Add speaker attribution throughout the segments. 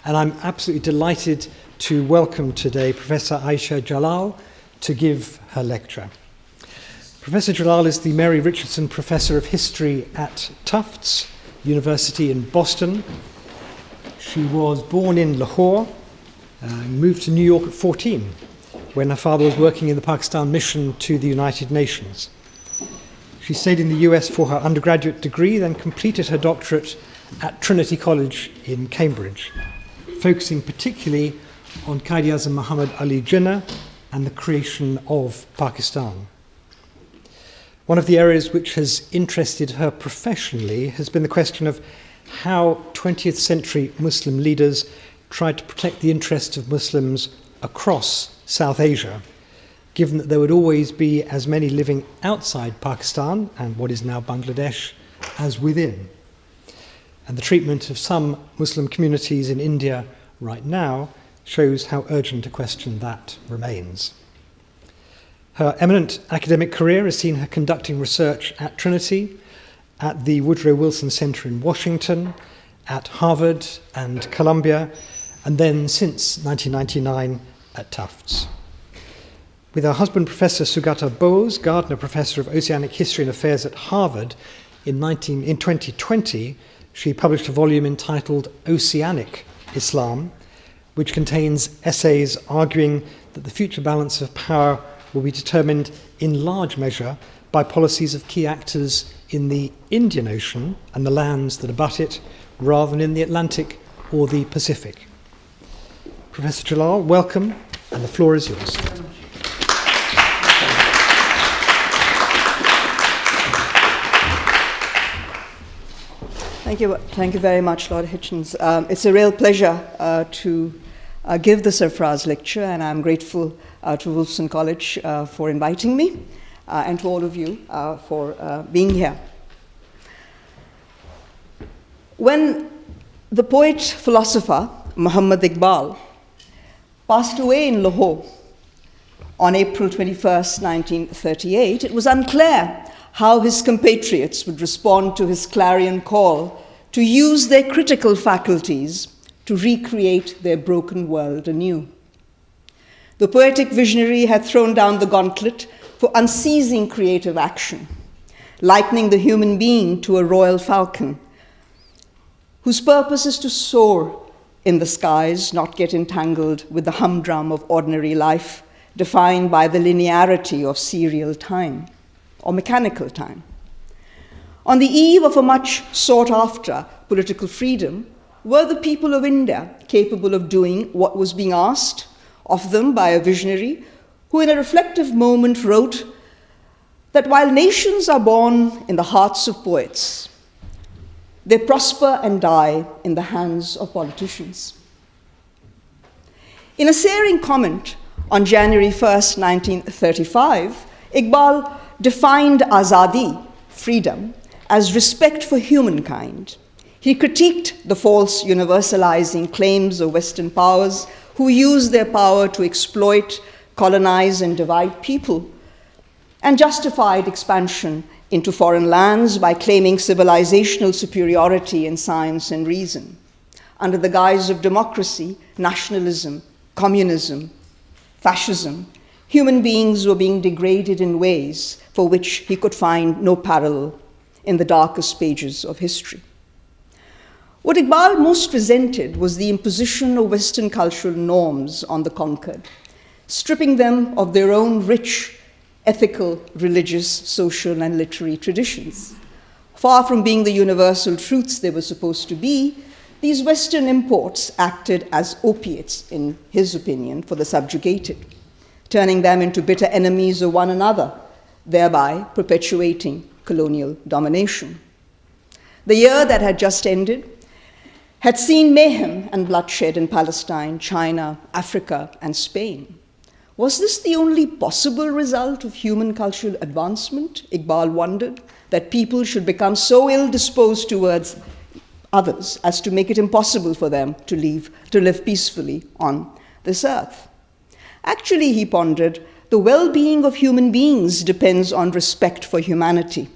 Speaker 1: And I'm absolutely delighted to welcome today Professor Ayesha Jalal to give her lecture. Professor Jalal is the Mary Richardson Professor of History at Tufts University in Boston. She was born in Lahore, moved to New York at 14, when her father was working in the Pakistan mission to the United Nations. She stayed in the US for her undergraduate degree, then completed her doctorate at Trinity College in Cambridge, focusing particularly on Quaid-e-Azam Muhammad Ali Jinnah and the creation of Pakistan. One of the areas which has interested her professionally has been the question of how 20th century Muslim leaders tried to protect the interests of Muslims across South Asia, given that there would always be as many living outside Pakistan and what is now Bangladesh as within. And the treatment of some Muslim communities in India right now shows how urgent a question that remains. Her eminent academic career has seen her conducting research at Trinity, at the Woodrow Wilson Center in Washington, at Harvard and Columbia, and then since 1999 at Tufts. With her husband, Professor Sugata Bose, Gardner Professor of Oceanic History and Affairs at Harvard, in 2020, she published a volume entitled Oceanic Islam, which contains essays arguing that the future balance of power will be determined in large measure by policies of key actors in the Indian Ocean and the lands that abut it, rather than in the Atlantic or the Pacific. Professor Jalal, welcome, and the floor is yours.
Speaker 2: Thank you very much, Lord Hitchens. It's a real pleasure to give the Sarfraz Lecture, and I'm grateful to Wolfson College for inviting me, and to all of you for being here. When the poet-philosopher Muhammad Iqbal passed away in Lahore on April 21st, 1938, it was unclear how his compatriots would respond to his clarion call to use their critical faculties to recreate their broken world anew. The poetic visionary had thrown down the gauntlet for unceasing creative action, likening the human being to a royal falcon, whose purpose is to soar in the skies, not get entangled with the humdrum of ordinary life, defined by the linearity of serial time or mechanical time. On the eve of a much sought-after political freedom, were the people of India capable of doing what was being asked of them by a visionary who in a reflective moment wrote that while nations are born in the hearts of poets, they prosper and die in the hands of politicians. In a searing comment on January 1st, 1935, Iqbal defined azadi, freedom, as respect for humankind. He critiqued the false universalizing claims of Western powers who use their power to exploit, colonize, and divide people, and justified expansion into foreign lands by claiming civilizational superiority in science and reason. Under the guise of democracy, nationalism, communism, fascism, human beings were being degraded in ways for which he could find no parallel in the darkest pages of history. What Iqbal most resented was the imposition of Western cultural norms on the conquered, stripping them of their own rich ethical, religious, social, and literary traditions. Far from being the universal truths they were supposed to be, these Western imports acted as opiates, in his opinion, for the subjugated, turning them into bitter enemies of one another, thereby perpetuating colonial domination. The year that had just ended had seen mayhem and bloodshed in Palestine, China, Africa, and Spain. Was this the only possible result of human cultural advancement, Iqbal wondered, that people should become so ill-disposed towards others as to make it impossible for them to live peacefully on this earth? Actually, he pondered, the well-being of human beings depends on respect for humanity.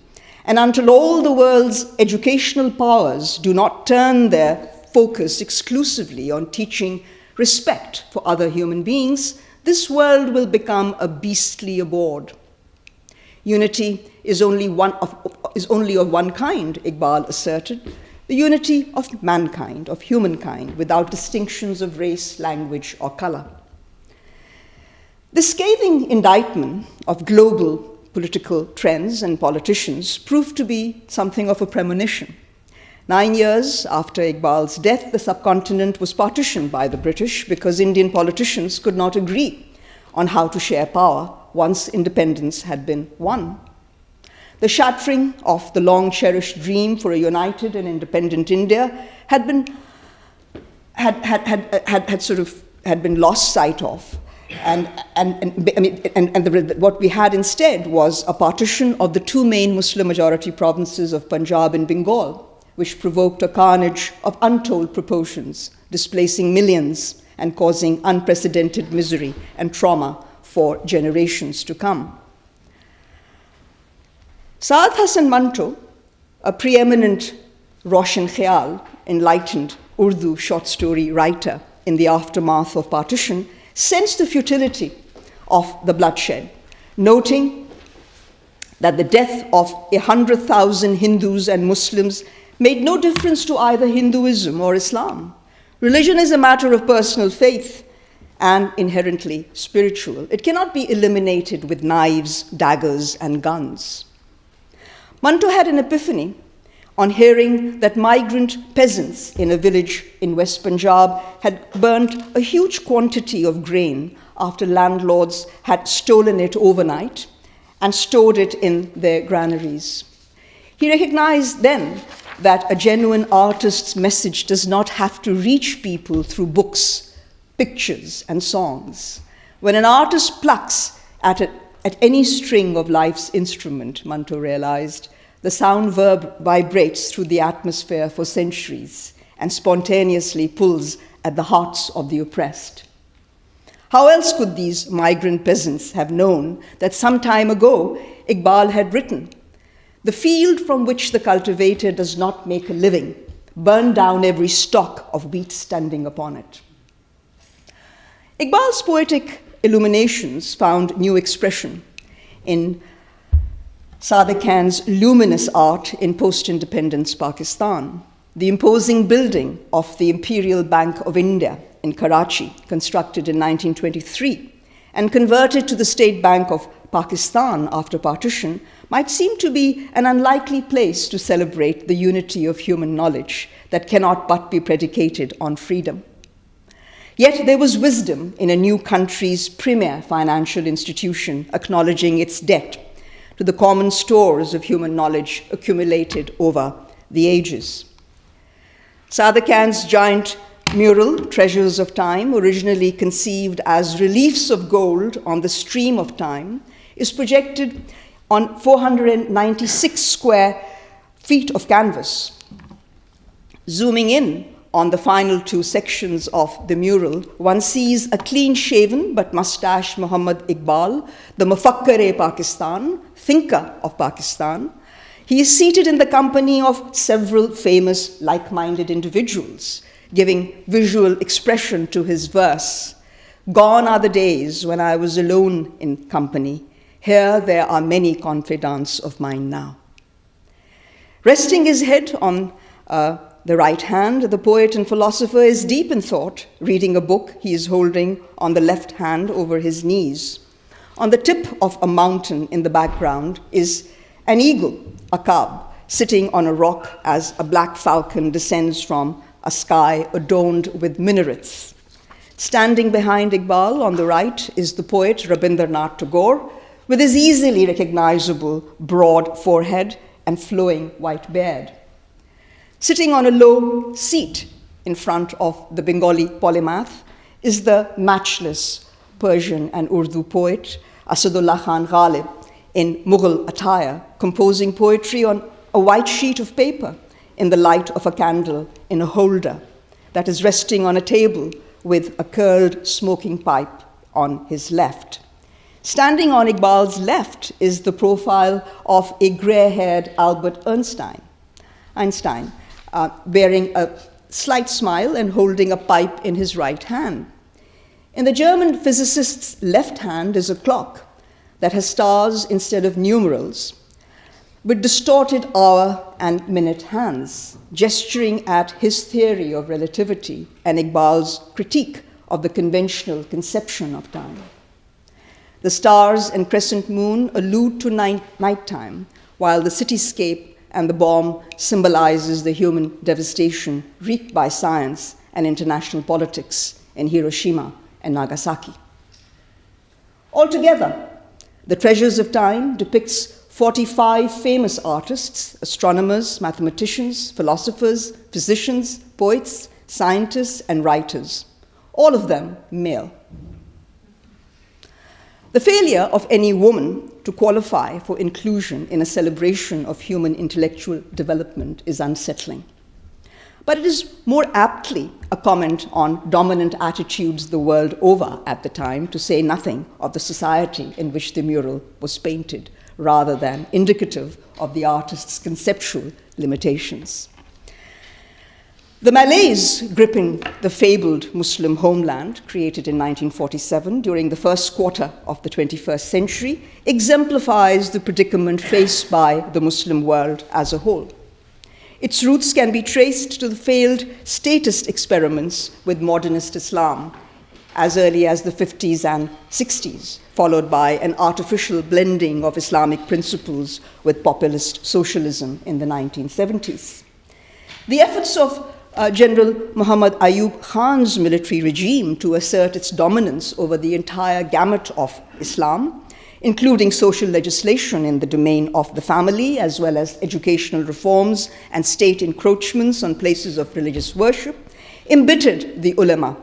Speaker 2: And until all the world's educational powers do not turn their focus exclusively on teaching respect for other human beings, this world will become a beastly abode. Unity is only of one kind, Iqbal asserted, the unity of mankind, of humankind, without distinctions of race, language, or color. The scathing indictment of global political trends and politicians proved to be something of a premonition. 9 years after Iqbal's death, the subcontinent was partitioned by the British because Indian politicians could not agree on how to share power once independence had been won. The shattering of the long-cherished dream for a united and independent India had been lost sight of, what we had instead was a partition of the two main Muslim-majority provinces of Punjab and Bengal, which provoked a carnage of untold proportions, displacing millions and causing unprecedented misery and trauma for generations to come. Saad Hasan Manto, a preeminent roshan khayal, enlightened Urdu short story writer in the aftermath of partition, sensed the futility of the bloodshed, noting that the death of 100,000 Hindus and Muslims made no difference to either Hinduism or Islam. Religion is a matter of personal faith and inherently spiritual. It cannot be eliminated with knives, daggers, and guns. Manto had an epiphany on hearing that migrant peasants in a village in West Punjab had burnt a huge quantity of grain after landlords had stolen it overnight and stored it in their granaries. He recognized then that a genuine artist's message does not have to reach people through books, pictures, and songs. When an artist plucks at any string of life's instrument, Manto realized, the sound vibrates through the atmosphere for centuries and spontaneously pulls at the hearts of the oppressed. How else could these migrant peasants have known that some time ago Iqbal had written, "The field from which the cultivator does not make a living, burn down every stalk of wheat standing upon it." Iqbal's poetic illuminations found new expression in Sadequain's luminous art in post-independence Pakistan, the imposing building of the Imperial Bank of India in Karachi, constructed in 1923 and converted to the State Bank of Pakistan after partition, might seem to be an unlikely place to celebrate the unity of human knowledge that cannot but be predicated on freedom. Yet there was wisdom in a new country's premier financial institution acknowledging its debt to the common stores of human knowledge accumulated over the ages. Sadequain's giant mural, Treasures of Time, originally conceived as reliefs of gold on the stream of time, is projected on 496 square feet of canvas. Zooming in on the final two sections of the mural, one sees a clean-shaven but mustached Muhammad Iqbal, the Mufakkar-e-Pakistan, thinker of Pakistan. He is seated in the company of several famous like-minded individuals, giving visual expression to his verse. "Gone are the days when I was alone in company. Here there are many confidants of mine now." Resting his head on the right hand, the poet and philosopher is deep in thought, reading a book he is holding on the left hand over his knees. On the tip of a mountain in the background is an eagle, a cub, sitting on a rock as a black falcon descends from a sky adorned with minarets. Standing behind Iqbal on the right is the poet Rabindranath Tagore, with his easily recognizable broad forehead and flowing white beard. Sitting on a low seat in front of the Bengali polymath is the matchless Persian and Urdu poet Asadullah Khan Ghalib in Mughal attire, composing poetry on a white sheet of paper in the light of a candle in a holder that is resting on a table with a curled smoking pipe on his left. Standing on Iqbal's left is the profile of a gray-haired Albert Einstein, wearing a slight smile and holding a pipe in his right hand. In the German physicist's left hand is a clock that has stars instead of numerals, with distorted hour and minute hands, gesturing at his theory of relativity and Iqbal's critique of the conventional conception of time. The stars and crescent moon allude to nighttime, while the cityscape and the bomb symbolizes the human devastation wreaked by science and international politics in Hiroshima and Nagasaki. Altogether, The Treasures of Time depicts 45 famous artists, astronomers, mathematicians, philosophers, physicians, poets, scientists, and writers, all of them male. The failure of any woman to qualify for inclusion in a celebration of human intellectual development is unsettling. But it is more aptly a comment on dominant attitudes the world over at the time, to say nothing of the society in which the mural was painted, rather than indicative of the artist's conceptual limitations. The malaise gripping the fabled Muslim homeland, created in 1947 during the first quarter of the 21st century, exemplifies the predicament faced by the Muslim world as a whole. Its roots can be traced to the failed statist experiments with modernist Islam as early as the 50s and 60s, followed by an artificial blending of Islamic principles with populist socialism in the 1970s. The efforts of General Muhammad Ayub Khan's military regime to assert its dominance over the entire gamut of Islam, including social legislation in the domain of the family, as well as educational reforms and state encroachments on places of religious worship, embittered the ulama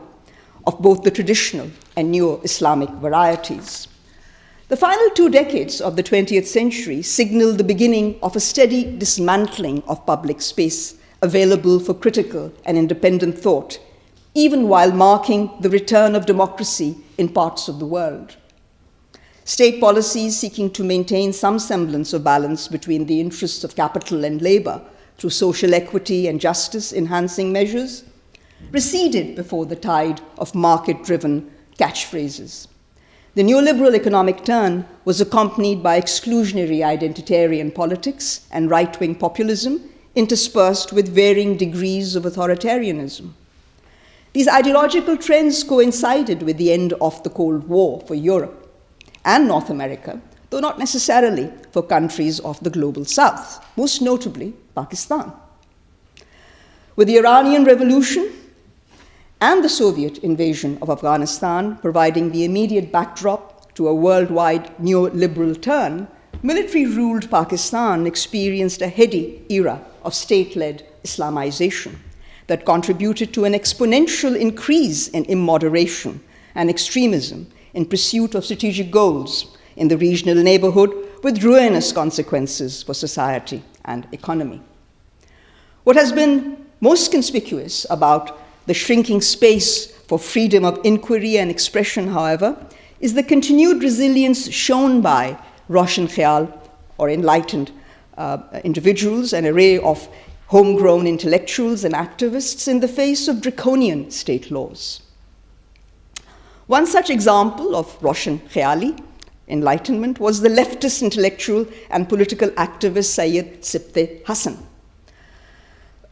Speaker 2: of both the traditional and new Islamic varieties. The final 2 decades of the 20th century signaled the beginning of a steady dismantling of public space available for critical and independent thought, even while marking the return of democracy in parts of the world. State policies seeking to maintain some semblance of balance between the interests of capital and labor through social equity and justice-enhancing measures receded before the tide of market-driven catchphrases. The neoliberal economic turn was accompanied by exclusionary identitarian politics and right-wing populism, interspersed with varying degrees of authoritarianism. These ideological trends coincided with the end of the Cold War for Europe and North America, though not necessarily for countries of the global south, most notably Pakistan. With the Iranian Revolution and the Soviet invasion of Afghanistan providing the immediate backdrop to a worldwide neoliberal turn, military-ruled Pakistan experienced a heady era of state-led Islamization that contributed to an exponential increase in immoderation and extremism in pursuit of strategic goals in the regional neighborhood, with ruinous consequences for society and economy. What has been most conspicuous about the shrinking space for freedom of inquiry and expression, however, is the continued resilience shown by roshan khayal, or enlightened individuals, an array of homegrown intellectuals and activists in the face of draconian state laws. One such example of roshan khayali, enlightenment, was the leftist intellectual and political activist Sayyid Sibte Hassan.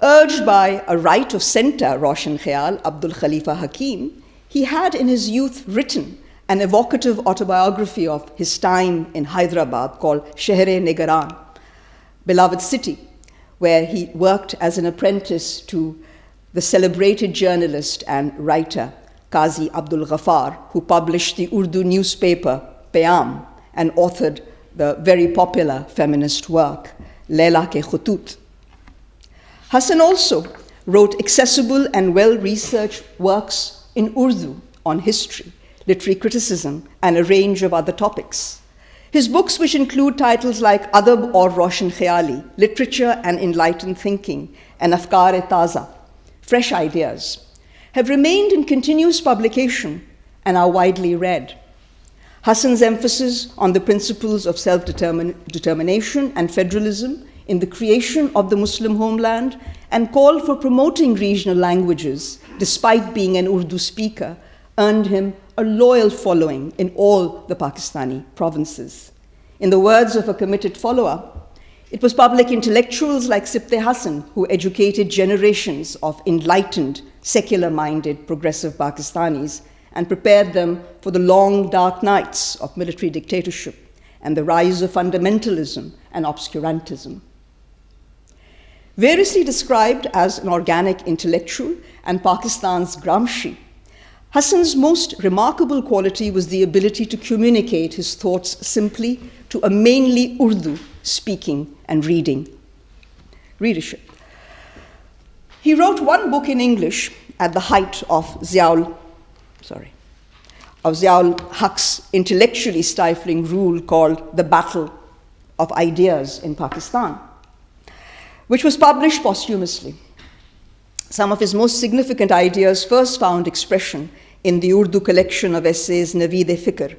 Speaker 2: Urged by a right-of-center roshan khayal, Abdul Khalifa Hakim, he had in his youth written an evocative autobiography of his time in Hyderabad called Sheher-e-Nigaran, beloved city, where he worked as an apprentice to the celebrated journalist and writer Qazi Abdul Ghaffar, who published the Urdu newspaper Payam and authored the very popular feminist work Leila Ke Khutut. Hassan also wrote accessible and well-researched works in Urdu on history, literary criticism, and a range of other topics. His books, which include titles like Adab or Roshan Khayali, Literature and Enlightened Thinking, and Afkar-e-Taza, Fresh Ideas, have remained in continuous publication and are widely read. Hassan's emphasis on the principles of self-determination and federalism in the creation of the Muslim homeland and called for promoting regional languages, despite being an Urdu speaker, earned him a loyal following in all the Pakistani provinces. In the words of a committed follower, it was public intellectuals like Sibte Hassan who educated generations of enlightened, secular-minded, progressive Pakistanis and prepared them for the long, dark nights of military dictatorship and the rise of fundamentalism and obscurantism. Variously described as an organic intellectual and Pakistan's Gramsci, Hassan's most remarkable quality was the ability to communicate his thoughts simply to a mainly Urdu speaking and readership. He wrote one book in English at the height of Ziaul Haq's intellectually stifling rule called The Battle of Ideas in Pakistan, which was published posthumously. Some of his most significant ideas first found expression in the Urdu collection of essays Naveed-e-Fikr,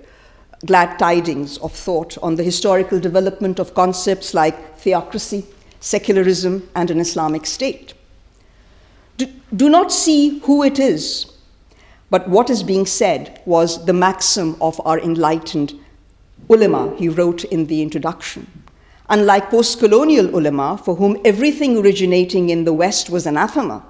Speaker 2: Glad Tidings of Thought, on the historical development of concepts like theocracy, secularism, and an Islamic state. Do not see who it is, but what is being said was the maxim of our enlightened ulama, he wrote in the introduction. Unlike post-colonial ulama, for whom everything originating in the West was anathema,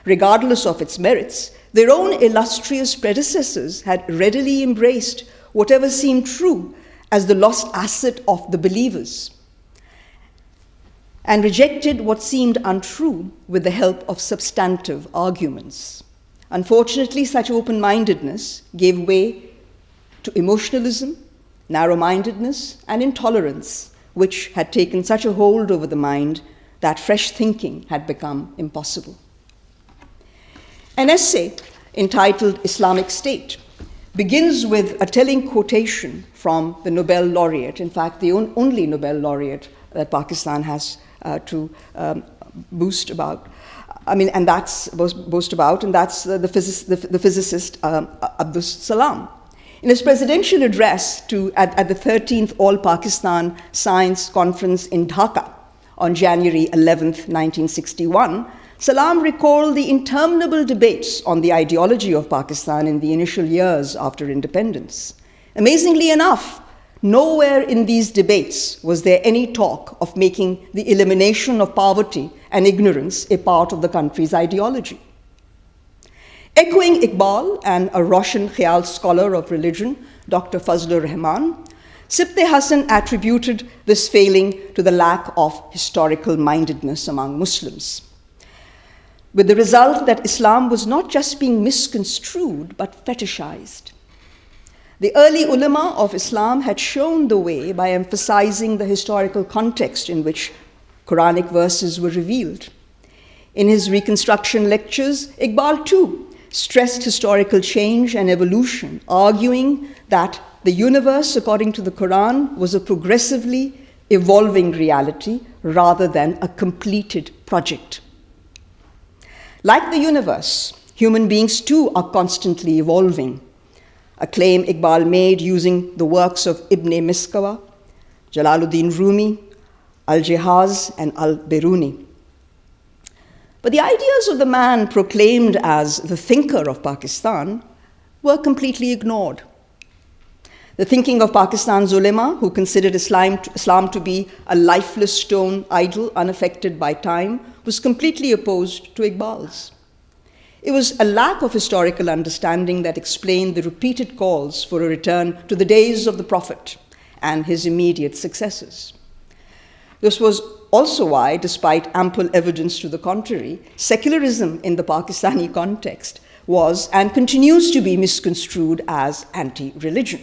Speaker 2: regardless of its merits, their own illustrious predecessors had readily embraced whatever seemed true as the lost asset of the believers, and rejected what seemed untrue with the help of substantive arguments. Unfortunately, such open-mindedness gave way to emotionalism, narrow-mindedness, and intolerance, which had taken such a hold over the mind that fresh thinking had become impossible. An essay entitled Islamic State begins with a telling quotation from the Nobel laureate, in fact, the only Nobel laureate that Pakistan has to boast about, and that's the physicist Abdus Salam. In his presidential address at the 13th All-Pakistan Science Conference in Dhaka on January 11th, 1961, Salam recalled the interminable debates on the ideology of Pakistan in the initial years after independence. Amazingly enough, nowhere in these debates was there any talk of making the elimination of poverty and ignorance a part of the country's ideology. Echoing Iqbal and a Roshan khayal scholar of religion, Dr. Fazlur Rahman, Sibte Hassan attributed this failing to the lack of historical mindedness among Muslims, with the result that Islam was not just being misconstrued, but fetishized. The early ulama of Islam had shown the way by emphasizing the historical context in which Quranic verses were revealed. In his Reconstruction lectures, Iqbal too stressed historical change and evolution, arguing that the universe, according to the Quran, was a progressively evolving reality rather than a completed project. Like the universe, human beings too are constantly evolving, a claim Iqbal made using the works of Ibn Miskawa, Jalaluddin Rumi, Al-Jihaz, and Al-Biruni. But the ideas of the man proclaimed as the thinker of Pakistan were completely ignored. The thinking of Pakistan's ulama, who considered Islam to be a lifeless stone idol unaffected by time, was completely opposed to Iqbal's. It was a lack of historical understanding that explained the repeated calls for a return to the days of the Prophet and his immediate successors. This was also why, despite ample evidence to the contrary, secularism in the Pakistani context was and continues to be misconstrued as anti-religion.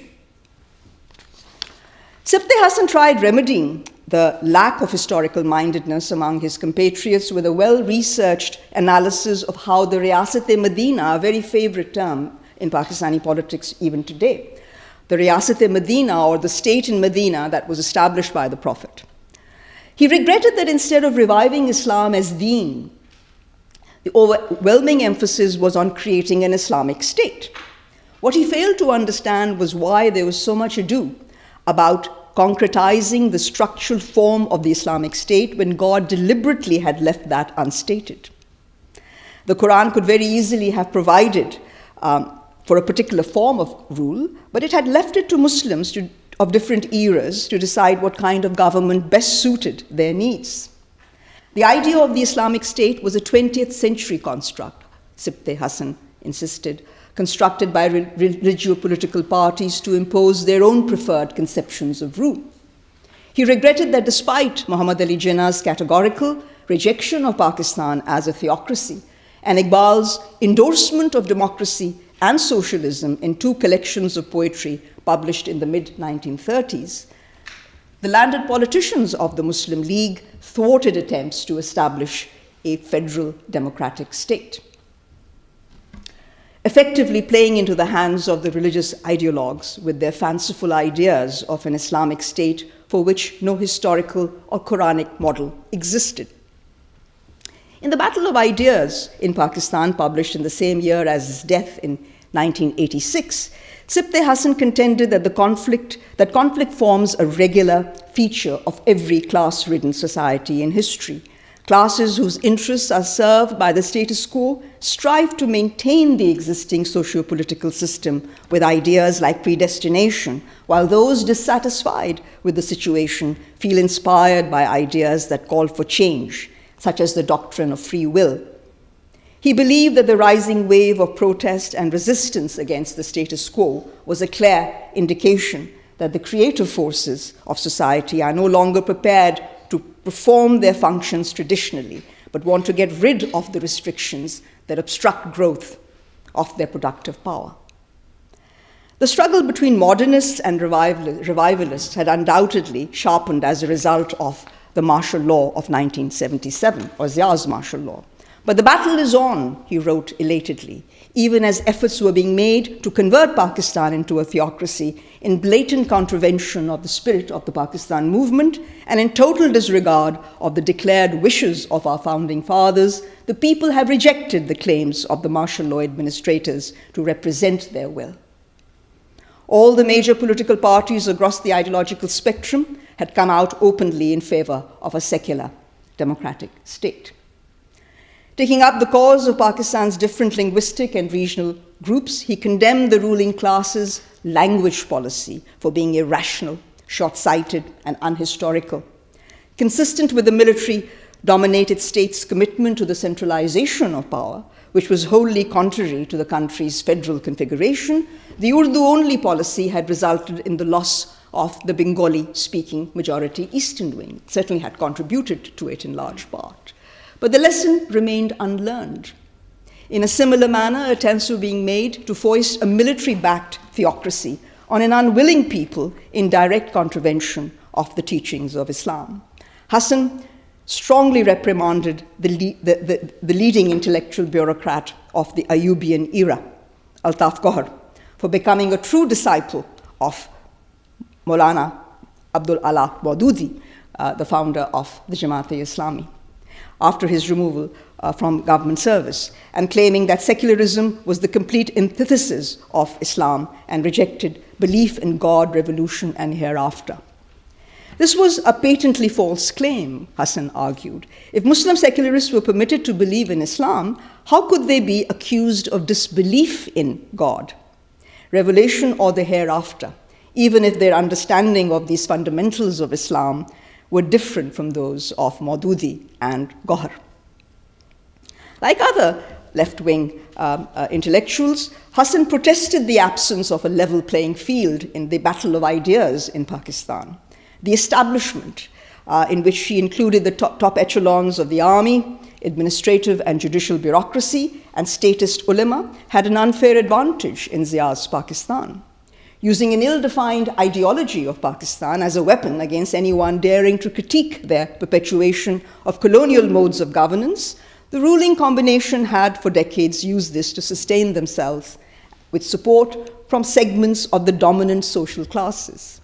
Speaker 2: Sibte Hassan tried remedying the lack of historical mindedness among his compatriots with a well-researched analysis of how the Riyasat-e-Medina, a very favorite term in Pakistani politics even today, the Riyasat-e-Medina, or the state in Medina that was established by the Prophet. He regretted that instead of reviving Islam as deen, the overwhelming emphasis was on creating an Islamic state. What he failed to understand was why there was so much ado about concretizing the structural form of the Islamic State when God deliberately had left that unstated. The Quran could very easily have provided for a particular form of rule, but it had left it to Muslims of different eras to decide what kind of government best suited their needs. The idea of the Islamic State was a 20th century construct, Sibte Hassan insisted, constructed by religio-political parties to impose their own preferred conceptions of rule. He regretted that despite Muhammad Ali Jinnah's categorical rejection of Pakistan as a theocracy and Iqbal's endorsement of democracy and socialism in two collections of poetry published in the mid-1930s, the landed politicians of the Muslim League thwarted attempts to establish a federal democratic state, effectively playing into the hands of the religious ideologues with their fanciful ideas of an Islamic state for which no historical or Quranic model existed. In the Battle of Ideas in Pakistan, published in the same year as his death in 1986, Sibte Hassan contended that conflict forms a regular feature of every class-ridden society in history. Classes whose interests are served by the status quo strive to maintain the existing socio-political system with ideas like predestination, while those dissatisfied with the situation feel inspired by ideas that call for change, such as the doctrine of free will. He believed that the rising wave of protest and resistance against the status quo was a clear indication that the creative forces of society are no longer prepared to perform their functions traditionally, but want to get rid of the restrictions that obstruct growth of their productive power. The struggle between modernists and revivalists had undoubtedly sharpened as a result of the martial law of 1977, or Zia's martial law. But the battle is on, he wrote elatedly, even as efforts were being made to convert Pakistan into a theocracy in blatant contravention of the spirit of the Pakistan movement and in total disregard of the declared wishes of our founding fathers. The people have rejected the claims of the martial law administrators to represent their will. All the major political parties across the ideological spectrum had come out openly in favor of a secular democratic state. Taking up the cause of Pakistan's different linguistic and regional groups, he condemned the ruling class's language policy for being irrational, short-sighted, and unhistorical. Consistent with the military-dominated state's commitment to the centralization of power, which was wholly contrary to the country's federal configuration, the Urdu-only policy had resulted in the loss of the Bengali-speaking majority Eastern Wing. It certainly had contributed to it in large part. But the lesson remained unlearned. In a similar manner, attempts were being made to foist a military-backed theocracy on an unwilling people in direct contravention of the teachings of Islam. Hassan strongly reprimanded the leading intellectual bureaucrat of the Ayyubian era, Altaf Gohar, for becoming a true disciple of Maulana Abdul Allah Maududi, the founder of the Jamaat-e-Islami, after his removal from government service, and claiming that secularism was the complete antithesis of Islam and rejected belief in God, revolution, and hereafter. This was a patently false claim, Hassan argued. If Muslim secularists were permitted to believe in Islam, how could they be accused of disbelief in God, revelation, or the hereafter, even if their understanding of these fundamentals of Islam were different from those of Maududi and Gohar? Like other left-wing intellectuals, Hassan protested the absence of a level playing field in the battle of ideas in Pakistan. The establishment, in which he included the top echelons of the army, administrative and judicial bureaucracy, and statist ulama, had an unfair advantage in Zia's Pakistan. Using an ill-defined ideology of Pakistan as a weapon against anyone daring to critique their perpetuation of colonial modes of governance, the ruling combination had for decades used this to sustain themselves with support from segments of the dominant social classes.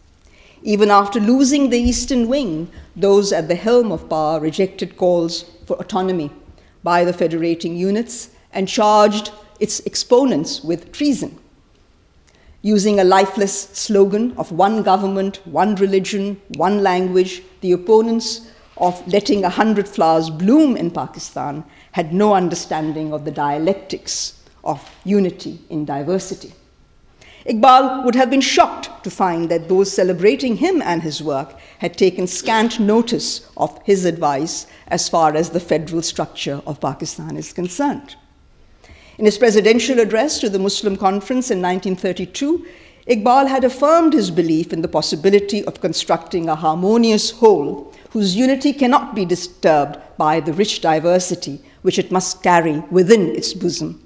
Speaker 2: Even after losing the Eastern Wing, those at the helm of power rejected calls for autonomy by the federating units and charged its exponents with treason. Using a lifeless slogan of one government, one religion, one language, the opponents of letting 100 flowers bloom in Pakistan had no understanding of the dialectics of unity in diversity. Iqbal would have been shocked to find that those celebrating him and his work had taken scant notice of his advice as far as the federal structure of Pakistan is concerned. In his presidential address to the Muslim Conference in 1932, Iqbal had affirmed his belief in the possibility of constructing a harmonious whole whose unity cannot be disturbed by the rich diversity which it must carry within its bosom.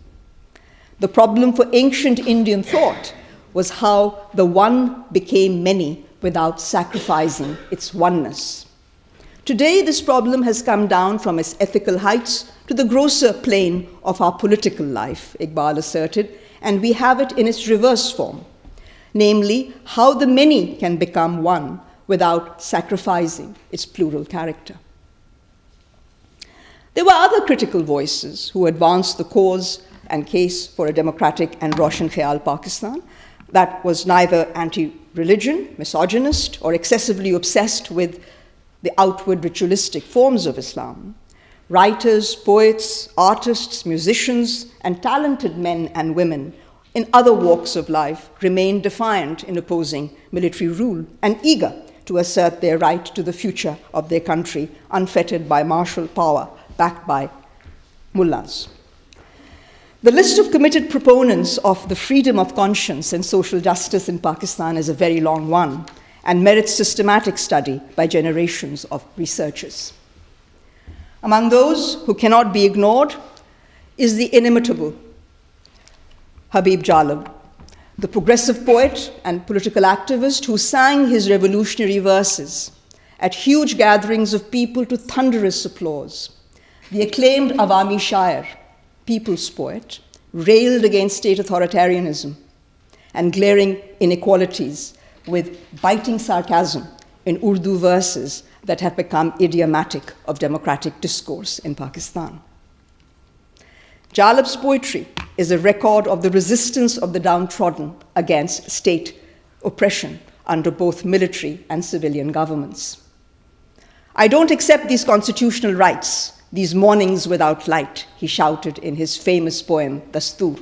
Speaker 2: The problem for ancient Indian thought was how the one became many without sacrificing its oneness. Today, this problem has come down from its ethical heights to the grosser plane of our political life, Iqbal asserted, and we have it in its reverse form, namely, how the many can become one without sacrificing its plural character. There were other critical voices who advanced the cause and case for a democratic and roshan khayal Pakistan that was neither anti-religion, misogynist, or excessively obsessed with the outward ritualistic forms of Islam. Writers, poets, artists, musicians, and talented men and women in other walks of life remained defiant in opposing military rule and eager to assert their right to the future of their country, unfettered by martial power, backed by mullahs. The list of committed proponents of the freedom of conscience and social justice in Pakistan is a very long one and merits systematic study by generations of researchers. Among those who cannot be ignored is the inimitable Habib Jalal, the progressive poet and political activist who sang his revolutionary verses at huge gatherings of people to thunderous applause. The acclaimed Awami Shair, people's poet, railed against state authoritarianism and glaring inequalities with biting sarcasm in Urdu verses that have become idiomatic of democratic discourse in Pakistan. Jalab's poetry is a record of the resistance of the downtrodden against state oppression under both military and civilian governments. "I don't accept these constitutional rights, these mornings without light," he shouted in his famous poem, Dastur,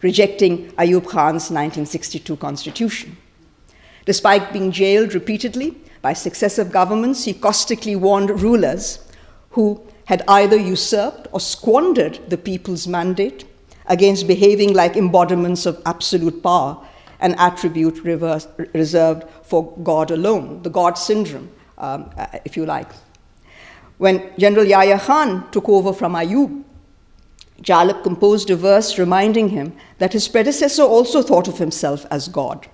Speaker 2: rejecting Ayub Khan's 1962 constitution. Despite being jailed repeatedly by successive governments, he caustically warned rulers who had either usurped or squandered the people's mandate against behaving like embodiments of absolute power, an attribute reserved for God alone, the God syndrome, if you like. When General Yahya Khan took over from Ayub, Jalab composed a verse reminding him that his predecessor also thought of himself as God.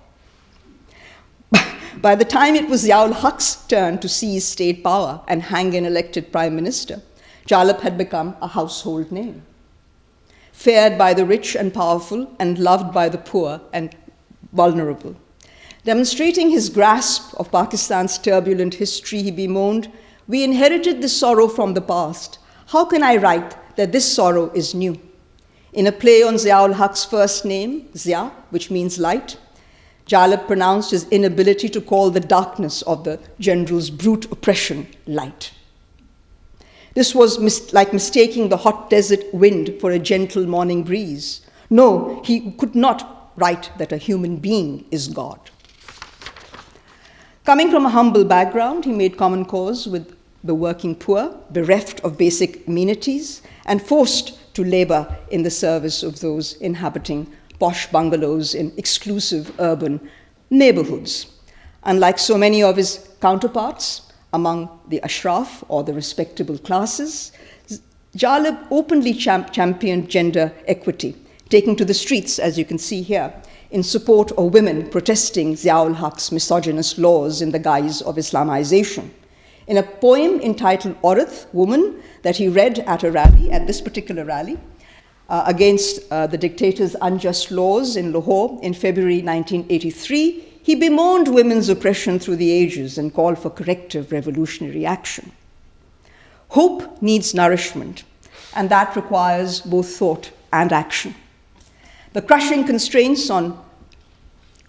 Speaker 2: By the time it was Ziaul Haq's turn to seize state power and hang an elected prime minister, Jalab had become a household name, feared by the rich and powerful and loved by the poor and vulnerable. Demonstrating his grasp of Pakistan's turbulent history, he bemoaned, "We inherited this sorrow from the past. How can I write that this sorrow is new?" In a play on Ziaul Haq's first name, Zia, which means light, Jalab pronounced his inability to call the darkness of the general's brute oppression light. This was like mistaking the hot desert wind for a gentle morning breeze. No, he could not write that a human being is God. Coming from a humble background, he made common cause with the working poor, bereft of basic amenities, and forced to labor in the service of those inhabiting posh bungalows in exclusive urban neighborhoods. Unlike so many of his counterparts among the ashraf or the respectable classes, Jalab openly championed gender equity, taking to the streets, as you can see here, in support of women protesting Ziaul Haq's misogynist laws in the guise of Islamization. In a poem entitled Orath, Woman, that he read at a rally, at this particular rally, against the dictator's unjust laws in Lahore in February 1983, he bemoaned women's oppression through the ages and called for corrective revolutionary action. Hope needs nourishment, and that requires both thought and action. The crushing constraints on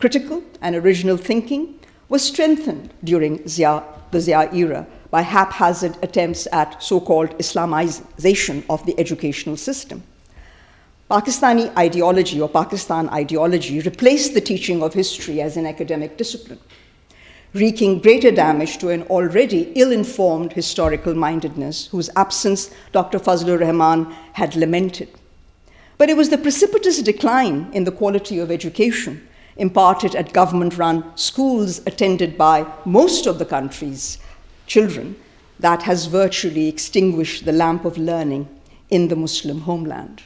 Speaker 2: Critical and original thinking was strengthened during the Zia era by haphazard attempts at so-called Islamization of the educational system. Pakistani ideology, or Pakistan ideology, replaced the teaching of history as an academic discipline, wreaking greater damage to an already ill-informed historical mindedness whose absence Dr. Fazlur Rahman had lamented. But it was the precipitous decline in the quality of education imparted at government-run schools attended by most of the country's children that has virtually extinguished the lamp of learning in the Muslim homeland.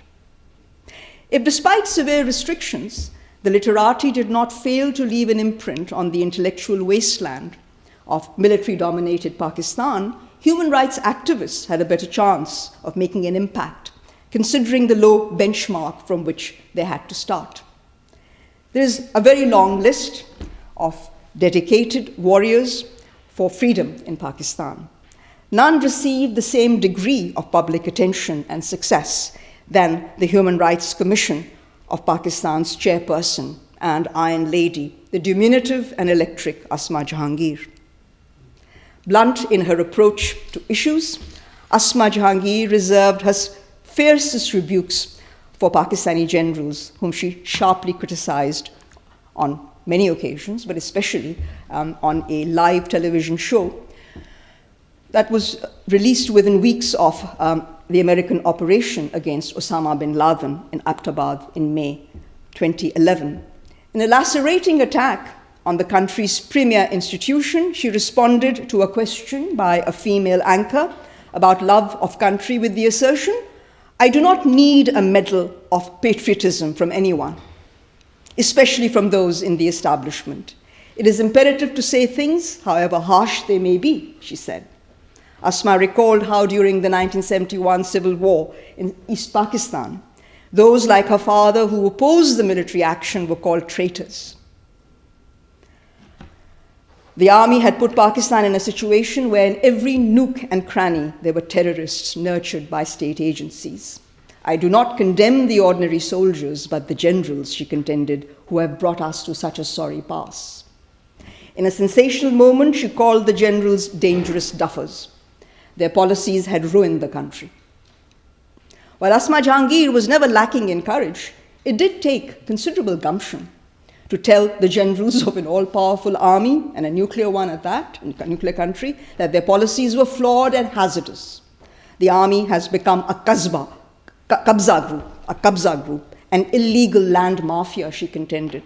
Speaker 2: If, despite severe restrictions, the literati did not fail to leave an imprint on the intellectual wasteland of military-dominated Pakistan, human rights activists had a better chance of making an impact, considering the low benchmark from which they had to start. There is a very long list of dedicated warriors for freedom in Pakistan. None received the same degree of public attention and success than the Human Rights Commission of Pakistan's chairperson and Iron Lady, the diminutive and electric Asma Jahangir. Blunt in her approach to issues, Asma Jahangir reserved her fiercest rebukes for Pakistani generals, whom she sharply criticized on many occasions, but especially on a live television show that was released within weeks of the American operation against Osama bin Laden in Abbottabad in May 2011. In a lacerating attack on the country's premier institution, she responded to a question by a female anchor about love of country with the assertion, "I do not need a medal of patriotism from anyone, especially from those in the establishment. It is imperative to say things, however harsh they may be," she said. Asma recalled how during the 1971 civil war in East Pakistan, those like her father who opposed the military action were called traitors. The army had put Pakistan in a situation where in every nook and cranny there were terrorists nurtured by state agencies. "I do not condemn the ordinary soldiers, but the generals," she contended, "who have brought us to such a sorry pass." In a sensational moment, she called the generals dangerous duffers. Their policies had ruined the country. While Asma Jahangir was never lacking in courage, it did take considerable gumption to tell the generals of an all-powerful army, and a nuclear one at that, a nuclear country, that their policies were flawed and hazardous. The army has become a Qabza group, an illegal land mafia, she contended,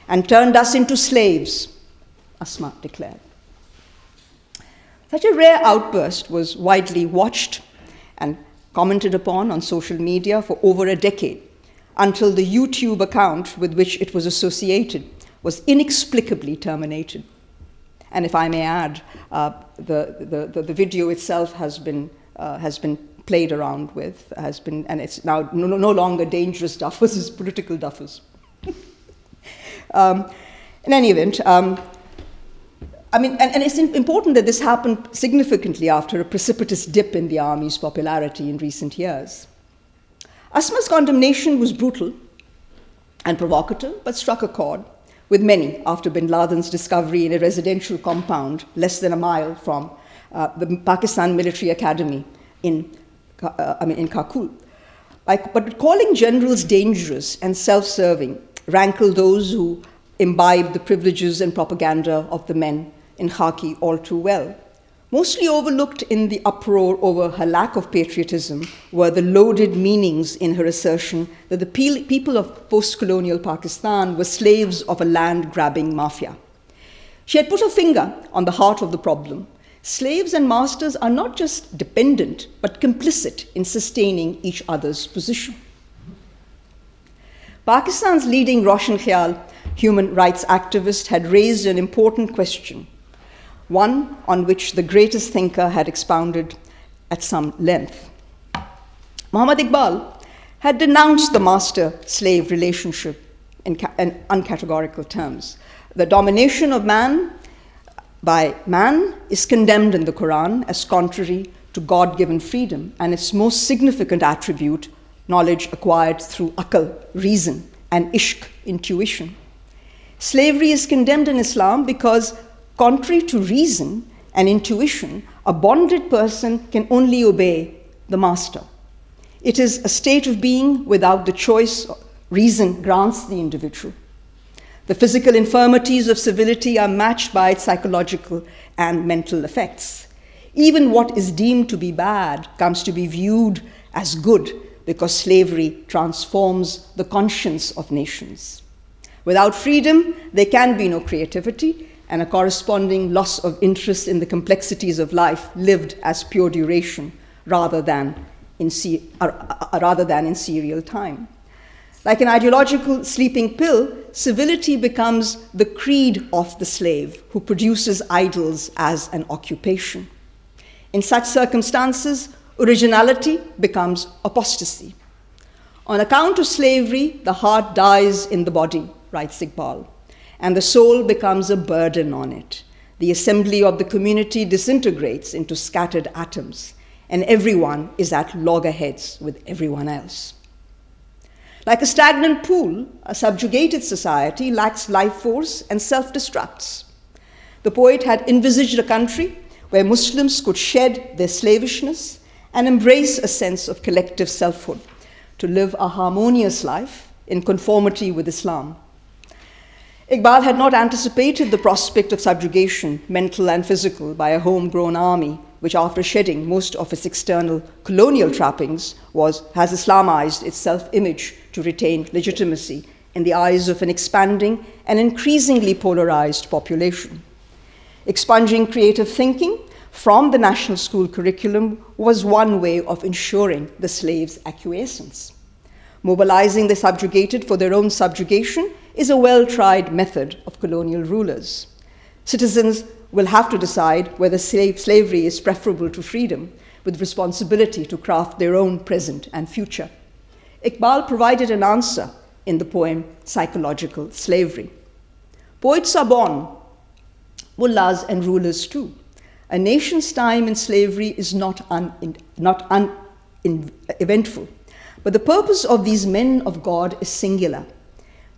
Speaker 2: and turned us into slaves, Asma declared. Such a rare outburst was widely watched and commented upon on social media for over a decade, until the YouTube account with which it was associated was inexplicably terminated. And if I may add, the video itself has been played around with, and it's now no longer dangerous duffers, it's political duffers. In any event, and it's important that this happened significantly after a precipitous dip in the army's popularity in recent years. Asma's condemnation was brutal and provocative, but struck a chord with many after bin Laden's discovery in a residential compound less than a mile from the Pakistan Military Academy in Kakul. But calling generals dangerous and self-serving rankled those who imbibed the privileges and propaganda of the men in khaki all too well. Mostly overlooked in the uproar over her lack of patriotism were the loaded meanings in her assertion that the people of post-colonial Pakistan were slaves of a land-grabbing mafia. She had put her finger on the heart of the problem. Slaves and masters are not just dependent, but complicit in sustaining each other's position. Pakistan's leading roshan khayal human rights activist had raised an important question, one on which the greatest thinker had expounded at some length. Muhammad Iqbal had denounced the master-slave relationship in uncategorical terms. The domination of man by man is condemned in the Quran as contrary to God-given freedom, and its most significant attribute, knowledge acquired through aql, reason, and ishq, intuition. Slavery is condemned in Islam because, contrary to reason and intuition, a bonded person can only obey the master. It is a state of being without the choice reason grants the individual. The physical infirmities of civility are matched by its psychological and mental effects. Even what is deemed to be bad comes to be viewed as good because slavery transforms the conscience of nations. Without freedom, there can be no creativity and a corresponding loss of interest in the complexities of life lived as pure duration rather than in serial time. Like an ideological sleeping pill, civility becomes the creed of the slave who produces idols as an occupation. In such circumstances, originality becomes apostasy. On account of slavery, the heart dies in the body, writes Iqbal, and the soul becomes a burden on it. The assembly of the community disintegrates into scattered atoms, and everyone is at loggerheads with everyone else. Like a stagnant pool, a subjugated society lacks life force and self-destructs. The poet had envisaged a country where Muslims could shed their slavishness and embrace a sense of collective selfhood to live a harmonious life in conformity with Islam. Iqbal had not anticipated the prospect of subjugation, mental and physical, by a homegrown army, which after shedding most of its external colonial trappings has Islamized its self-image to retain legitimacy in the eyes of an expanding and increasingly polarized population. Expunging creative thinking from the national school curriculum was one way of ensuring the slaves' acquiescence. Mobilizing the subjugated for their own subjugation is a well-tried method of colonial rulers. Citizens will have to decide whether slavery is preferable to freedom, with responsibility to craft their own present and future. Iqbal provided an answer in the poem Psychological Slavery. Poets are born, mullahs and rulers too. A nation's time in slavery is not uneventful, but the purpose of these men of God is singular.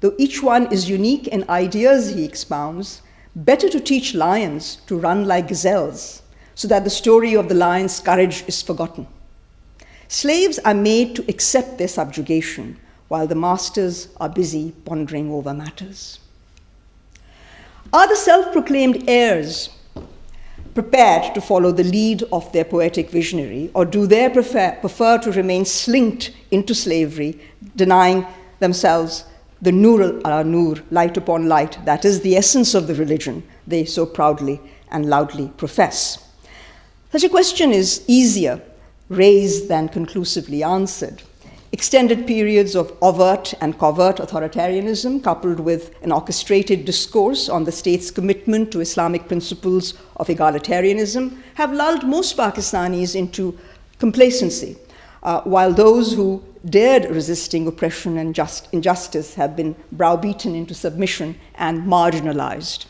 Speaker 2: Though each one is unique in ideas he expounds, better to teach lions to run like gazelles, so that the story of the lion's courage is forgotten. Slaves are made to accept their subjugation, while the masters are busy pondering over matters. Are the self-proclaimed heirs prepared to follow the lead of their poetic visionary, or do they prefer to remain slinked into slavery, denying themselves the nur ala nur, light upon light, that is the essence of the religion they so proudly and loudly profess? Such a question is easier raised than conclusively answered. Extended periods of overt and covert authoritarianism, coupled with an orchestrated discourse on the state's commitment to Islamic principles of egalitarianism, have lulled most Pakistanis into complacency, while those who dared resisting oppression and injustice have been browbeaten into submission and marginalized.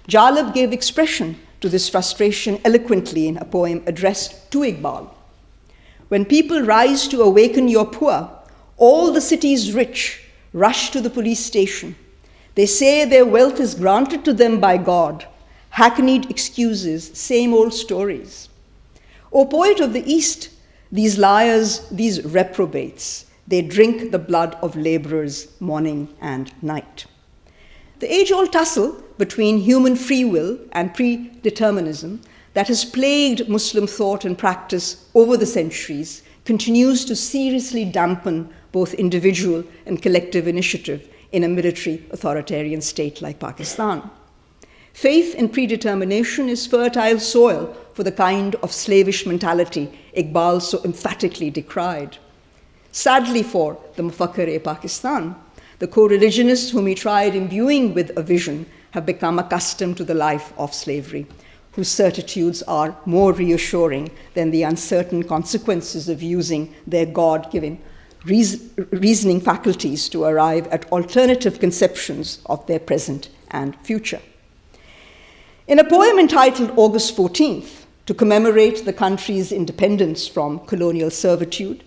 Speaker 2: Jalal gave expression to this frustration eloquently in a poem addressed to Iqbal. When people rise to awaken your poor, all the city's rich rush to the police station. They say their wealth is granted to them by God. Hackneyed excuses, same old stories. O poet of the East, these liars, these reprobates, they drink the blood of laborers morning and night. The age-old tussle between human free will and predeterminism that has plagued Muslim thought and practice over the centuries continues to seriously dampen both individual and collective initiative in a military authoritarian state like Pakistan. Faith in predetermination is fertile soil for the kind of slavish mentality Iqbal so emphatically decried. Sadly for the Mufakkar-e-Pakistan, the co-religionists whom he tried imbuing with a vision have become accustomed to the life of slavery, whose certitudes are more reassuring than the uncertain consequences of using their God-given reasoning faculties to arrive at alternative conceptions of their present and future. In a poem entitled August 14th, to commemorate the country's independence from colonial servitude,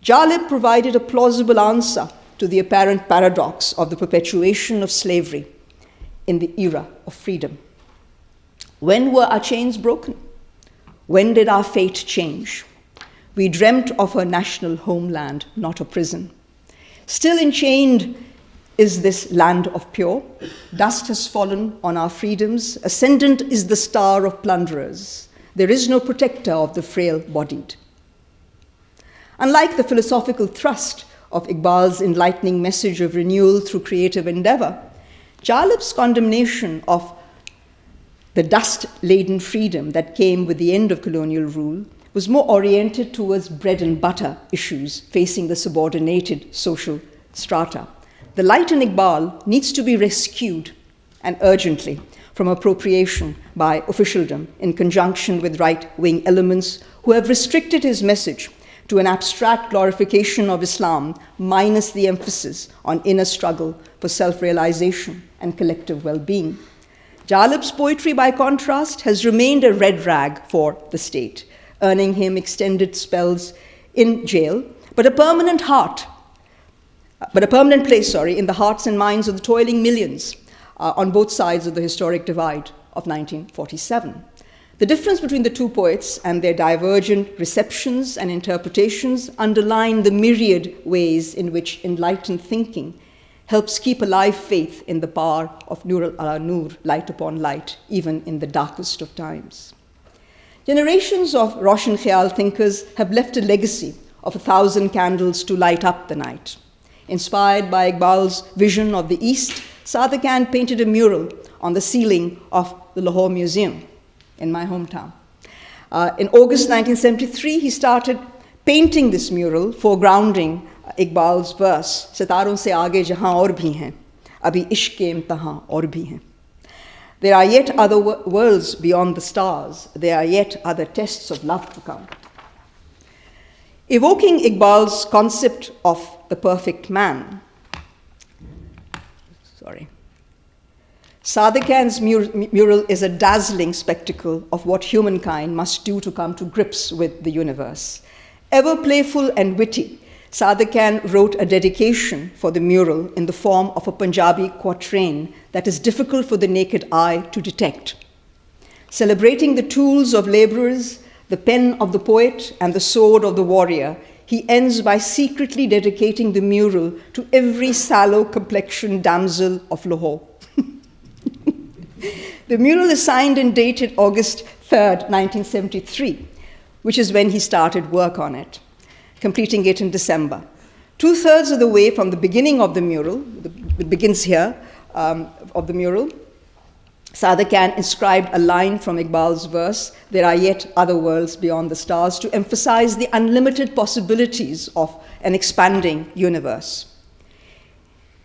Speaker 2: Jalal provided a plausible answer to the apparent paradox of the perpetuation of slavery, in the era of freedom. When were our chains broken? When did our fate change? We dreamt of a national homeland, not a prison. Still enchained is this land of pure. Dust has fallen on our freedoms. Ascendant is the star of plunderers. There is no protector of the frail-bodied. Unlike the philosophical thrust of Iqbal's enlightening message of renewal through creative endeavor, Jalab's condemnation of the dust-laden freedom that came with the end of colonial rule was more oriented towards bread and butter issues facing the subordinated social strata. The light in Iqbal needs to be rescued, and urgently, from appropriation by officialdom in conjunction with right-wing elements who have restricted his message to an abstract glorification of Islam minus the emphasis on inner struggle for self-realization and collective well-being. Jalab's poetry, by contrast, has remained a red rag for the state, earning him extended spells in jail, but a permanent place in the hearts and minds of the toiling millions on both sides of the historic divide of 1947. The difference between the two poets and their divergent receptions and interpretations underline the myriad ways in which enlightened thinking helps keep alive faith in the power of Nur ala Nur, light upon light, even in the darkest of times. Generations of roshan khayal thinkers have left a legacy of 1,000 candles to light up the night. Inspired by Iqbal's vision of the East, Sadequain painted a mural on the ceiling of the Lahore Museum in my hometown. In August 1973, he started painting this mural, foregrounding Iqbal's verse, "Sitaron se aage jahan aur bhi hain, abhi ishq ke imtahan aur bhi hain." There are yet other worlds beyond the stars. There are yet other tests of love to come. Evoking Iqbal's concept of the perfect man, Sadequain's mural is a dazzling spectacle of what humankind must do to come to grips with the universe. Ever playful and witty, Sadequain wrote a dedication for the mural in the form of a Punjabi quatrain that is difficult for the naked eye to detect. Celebrating the tools of laborers, the pen of the poet, and the sword of the warrior, he ends by secretly dedicating the mural to every sallow-complexioned damsel of Lahore. The mural is signed and dated August 3rd, 1973, which is when he started work on it, completing it in December. 2/3 of the way from the beginning of the mural, it begins here, of the mural, Sadequain inscribed a line from Iqbal's verse, "There are yet other worlds beyond the stars," to emphasize the unlimited possibilities of an expanding universe.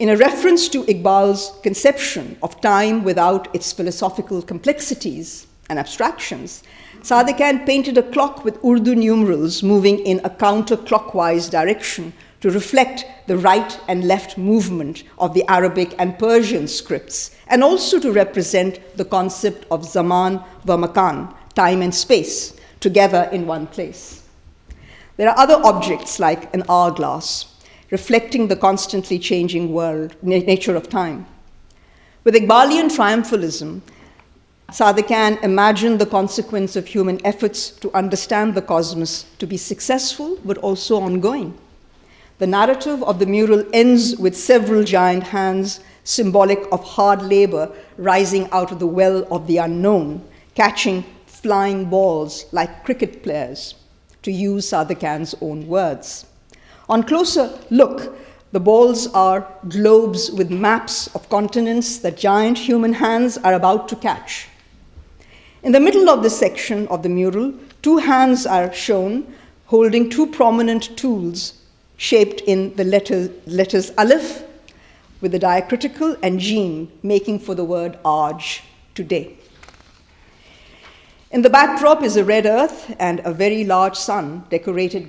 Speaker 2: In a reference to Iqbal's conception of time without its philosophical complexities and abstractions, Sadequain painted a clock with Urdu numerals moving in a counterclockwise direction to reflect the right and left movement of the Arabic and Persian scripts, and also to represent the concept of zaman wa makan, time and space, together in one place. There are other objects like an hourglass, reflecting the constantly changing nature of time. With Iqbalian triumphalism, Sadequain imagined the consequence of human efforts to understand the cosmos to be successful but also ongoing. The narrative of the mural ends with several giant hands, symbolic of hard labor, rising out of the well of the unknown, catching flying balls like cricket players, to use Sadequain's own words. On closer look, the balls are globes with maps of continents that giant human hands are about to catch. In the middle of this section of the mural, 2 hands are shown holding 2 prominent tools shaped in the letters Aleph with the diacritical and Jim, making for the word Aaj, today. In the backdrop is a red earth and a very large sun decorated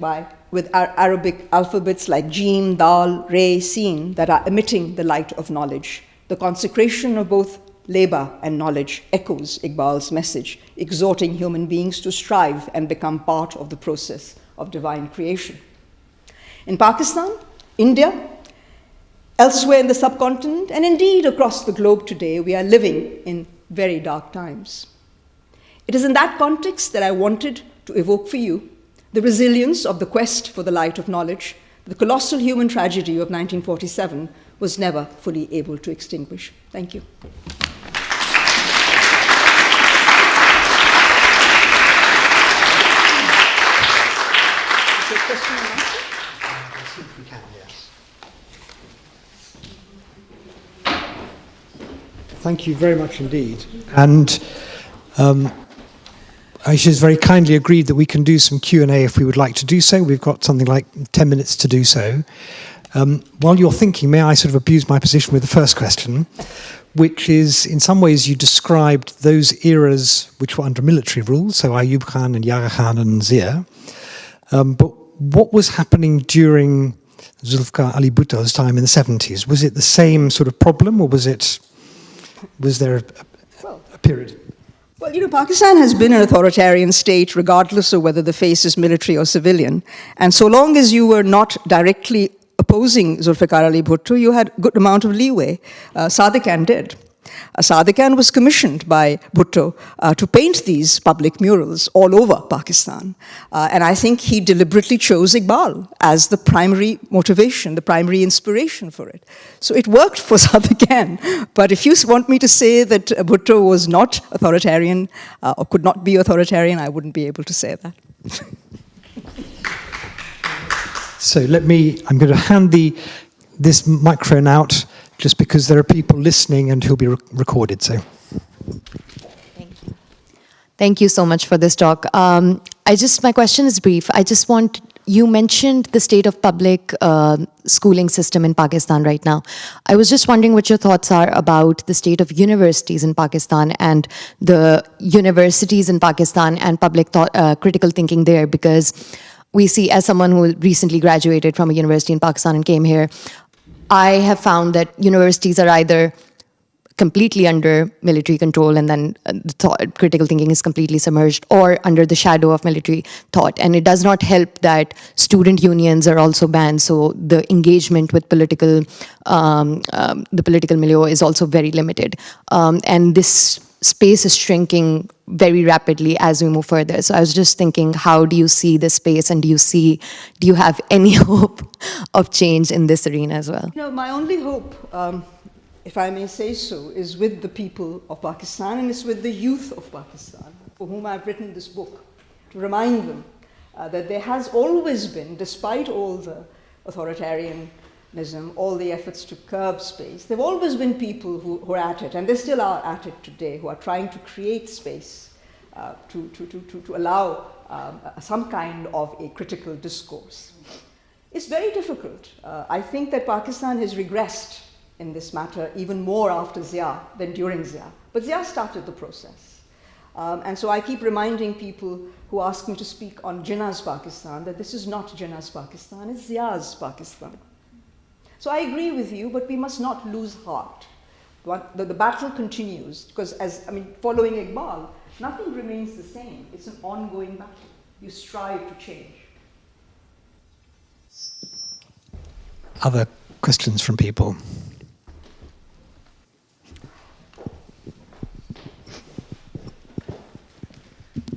Speaker 2: with Arabic alphabets like Jim, Dal, Re, Sin that are emitting the light of knowledge. The consecration of both labor and knowledge echoes Iqbal's message, exhorting human beings to strive and become part of the process of divine creation. In Pakistan, India, Elsewhere in the subcontinent, and indeed across the globe today, we are living in very dark times. It is in that context that I wanted to evoke for you the resilience of the quest for the light of knowledge the colossal human tragedy of 1947 was never fully able to extinguish. Thank you.
Speaker 1: Thank you very much indeed. And Ayesha has very kindly agreed that we can do some Q&A if we would like to do so. We've got something like 10 minutes to do so. While you're thinking, may I sort of abuse my position with the first question, which is, in some ways, you described those eras which were under military rule, so Ayub Khan and Yara Khan and Zia. But what was happening during Zulfikar Ali Bhutto's time in the 70s? Was it the same sort of problem, or was there a period?
Speaker 2: Well, you know, Pakistan has been an authoritarian state regardless of whether the face is military or civilian. And so long as you were not directly opposing Zulfikar Ali Bhutto, you had a good amount of leeway. Sadequain did. Sadequain was commissioned by Bhutto to paint these public murals all over Pakistan. And I think he deliberately chose Iqbal as the primary motivation, the primary inspiration for it. So it worked for Sadequain. But if you want me to say that Bhutto was not authoritarian or could not be authoritarian, I wouldn't be able to say that.
Speaker 1: So I'm going to hand this microphone out, just because there are people listening and who'll be recorded. So,
Speaker 3: thank you. Thank you so much for this talk. My question is brief. You mentioned the state of public schooling system in Pakistan right now. I was just wondering what your thoughts are about the state of universities in Pakistan and the universities in Pakistan and public critical thinking there, because we see, as someone who recently graduated from a university in Pakistan and came here, I have found that universities are either completely under military control and then critical thinking is completely submerged, or under the shadow of military thought. And it does not help that student unions are also banned, so the engagement with the political milieu is also very limited. And this space is shrinking very rapidly as we move further. So I was just thinking, how do you see this space, and do you have any hope of change in this arena as well?
Speaker 2: You know, my only hope, if I may say so, is with the people of Pakistan, and it's with the youth of Pakistan, for whom I've written this book, to remind them that there has always been, despite all the authoritarianism, all the efforts to curb space, there have always been people who are at it, and they still are at it today, who are trying to create space to allow some kind of a critical discourse. It's very difficult. I think that Pakistan has regressed in this matter even more after Zia than during Zia. But Zia started the process. And so I keep reminding people who ask me to speak on Jinnah's Pakistan that this is not Jinnah's Pakistan, it's Zia's Pakistan. So I agree with you, but we must not lose heart. The battle continues, because following Iqbal, nothing remains the same. It's an ongoing battle. You strive to change.
Speaker 1: Other questions from people?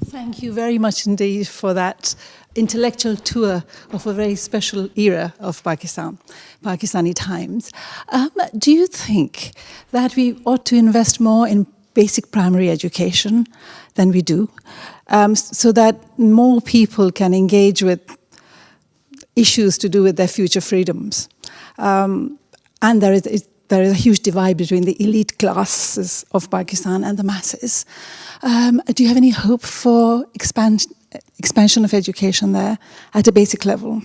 Speaker 4: Thank you very much indeed for that intellectual tour of a very special era of Pakistani times. Do you think that we ought to invest more in basic primary education than we do, so that more people can engage with issues to do with their future freedoms? And there is a huge divide between the elite classes of Pakistan and the masses. Do you have any hope for expansion of education there at a basic level?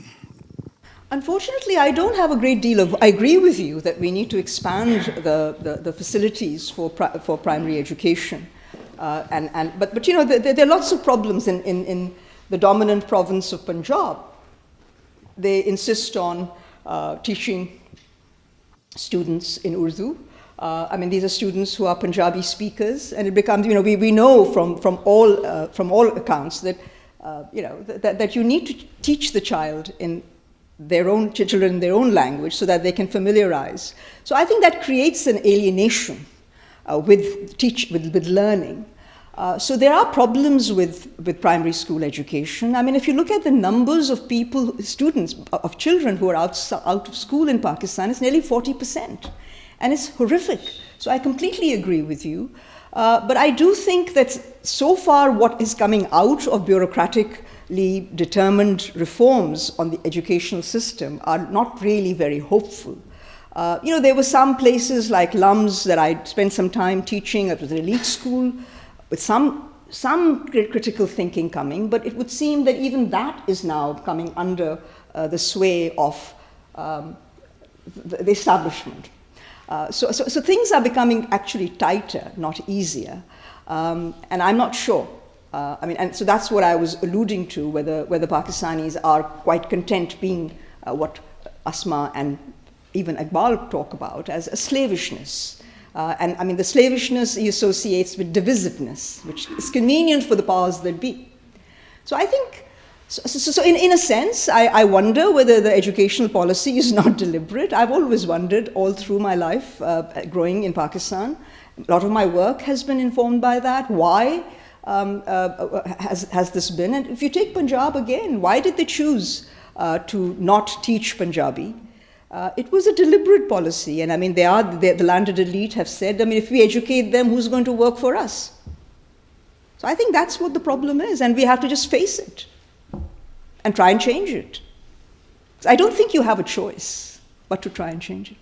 Speaker 2: Unfortunately, I don't have a great deal of... I agree with you that we need to expand the facilities for primary education. But you know, there are lots of problems in the dominant province of Punjab. They insist on teaching students in Urdu. These are students who are Punjabi speakers, and it becomes, you know, we know from all accounts that, that you need to teach the child in their own children in their own language so that they can familiarize. So I think that creates an alienation with learning. So there are problems with primary school education. I mean, if you look at the numbers of students, of children who are out of school in Pakistan, it's nearly 40%. And it's horrific. So I completely agree with you. But I do think that so far what is coming out of bureaucratically determined reforms on the educational system are not really very hopeful. There were some places like Lums that I spent some time teaching. It was an elite school with some critical thinking coming, but it would seem that even that is now coming under the sway of the establishment. So things are becoming actually tighter, not easier. And I'm not sure. And so that's what I was alluding to, whether Pakistanis are quite content being what Asma and even Iqbal talk about as a slavishness. And I mean, the slavishness he associates with divisiveness, which is convenient for the powers that be. So I think, in a sense, I wonder whether the educational policy is not deliberate. I've always wondered all through my life growing in Pakistan. A lot of my work has been informed by that. Why has this been? And if you take Punjab again, why did they choose to not teach Punjabi? It was a deliberate policy. And I mean, the landed elite have said, I mean, if we educate them, who's going to work for us? So I think that's what the problem is. And we have to just face it and try and change it. So I don't think you have a choice but to try and change it.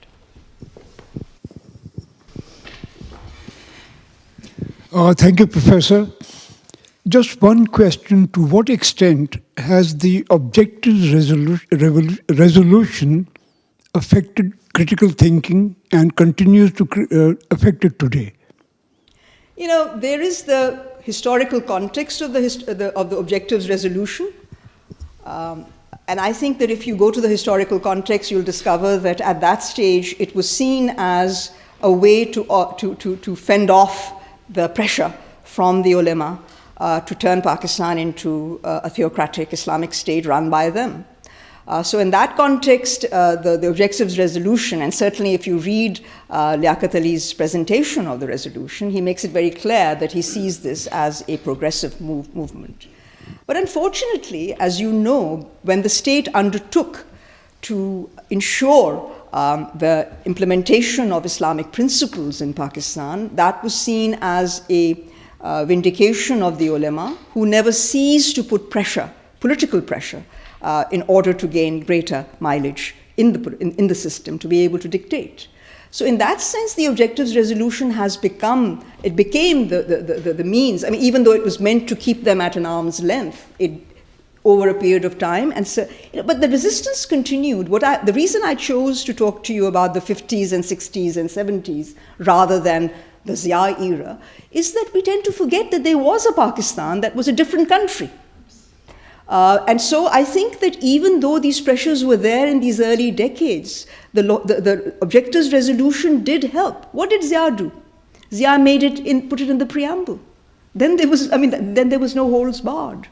Speaker 5: Thank you, Professor. Just one question: to what extent has the objectives resolution affected critical thinking and continues to affect it today?
Speaker 2: There is the historical context of the objectives resolution. And I think that if you go to the historical context, you'll discover that at that stage, it was seen as a way to fend off the pressure from the ulema to turn Pakistan into a theocratic Islamic state run by them. So in that context, the objectives resolution, and certainly if you read Liaquat Ali's presentation of the resolution, he makes it very clear that he sees this as a progressive movement. But unfortunately, as you know, when the state undertook to ensure the implementation of Islamic principles in Pakistan, that was seen as a vindication of the ulema, who never ceased to put pressure, political pressure, in order to gain greater mileage in the system, to be able to dictate. So in that sense, the objectives resolution became the means. I mean, even though it was meant to keep them at an arm's length over a period of time. And so, but the resistance continued. The reason I chose to talk to you about the 50s and 60s and 70s rather than the Zia era is that we tend to forget that there was a Pakistan that was a different country. And so I think that even though these pressures were there in these early decades, the objectives resolution did help. What did Zia do? Zia put it in the preamble. Then there was no holds barred.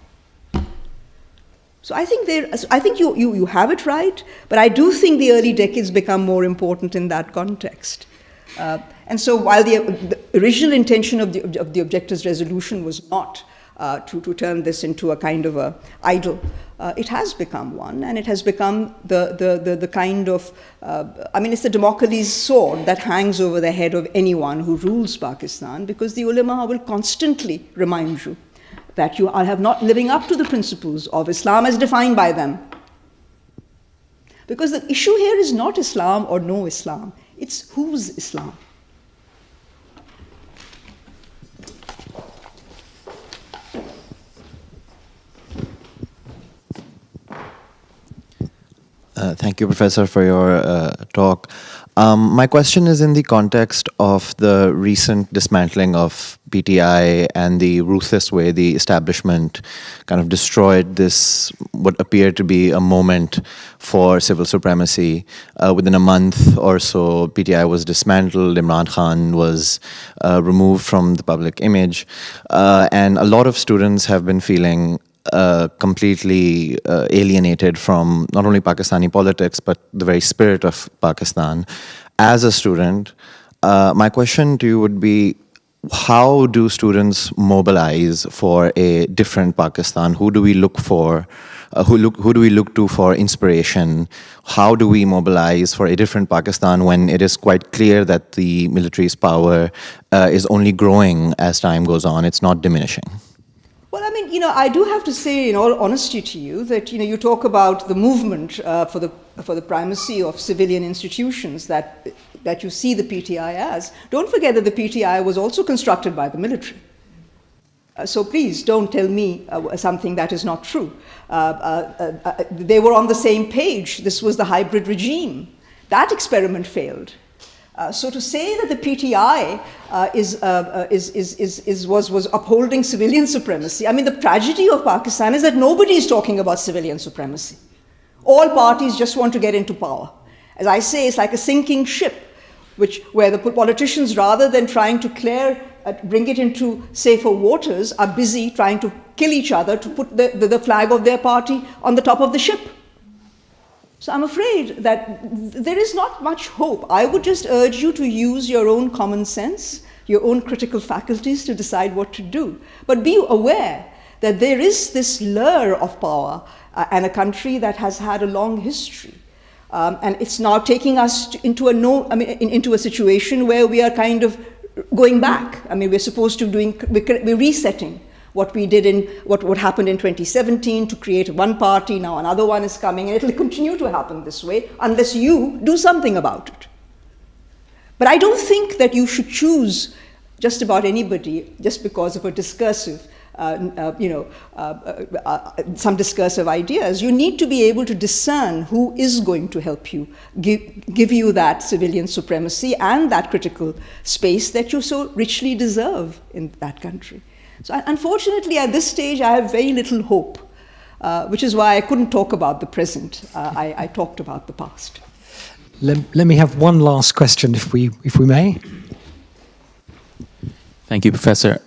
Speaker 2: So I think you have it right, but I do think the early decades become more important in that context. And so while the original intention of the objectives resolution was not to turn this into a kind of a idol, it has become one, and it has become the kind of, it's the Damocles sword that hangs over the head of anyone who rules Pakistan, because the ulama will constantly remind you that you are not living up to the principles of Islam as defined by them. Because the issue here is not Islam or no Islam, it's whose Islam.
Speaker 6: Thank you, Professor, for your talk. My question is in the context of the recent dismantling of PTI and the ruthless way the establishment kind of destroyed this, what appeared to be a moment for civil supremacy. Within a month or so, PTI was dismantled, Imran Khan was removed from the public image, and a lot of students have been feeling completely alienated from not only Pakistani politics, but the very spirit of Pakistan. As a student, my question to you would be, how do students mobilize for a different Pakistan? Who do we look for? Who do we look to for inspiration? How do we mobilize for a different Pakistan when it is quite clear that the military's power is only growing as time goes on? It's not diminishing.
Speaker 2: Well, I mean, I do have to say, in all honesty to you, that you talk about the movement for the primacy of civilian institutions that you see the PTI as. Don't forget that the PTI was also constructed by the military. So please don't tell me something that is not true. They were on the same page. This was the hybrid regime. That experiment failed. So to say that the PTI was upholding civilian supremacy, I mean, the tragedy of Pakistan is that nobody is talking about civilian supremacy. All parties just want to get into power. As I say, it's like a sinking ship, where the politicians, rather than trying to bring it into safer waters, are busy trying to kill each other to put the flag of their party on the top of the ship. So I'm afraid that there is not much hope. I would just urge you to use your own common sense, your own critical faculties to decide what to do. But be aware that there is this lure of power and a country that has had a long history. And it's now taking us into a situation where we are kind of going back. I mean, we're supposed to we're resetting what we did what happened in 2017 to create one party. Now another one is coming, and it'll continue to happen this way unless you do something about it. But I don't think that you should choose just about anybody just because of a discursive, some discursive ideas. You need to be able to discern who is going to help you, give you that civilian supremacy and that critical space that you so richly deserve in that country. So unfortunately, at this stage, I have very little hope, which is why I couldn't talk about the present. I talked about the past.
Speaker 1: Let me have one last question, if we may.
Speaker 7: Thank you, Professor.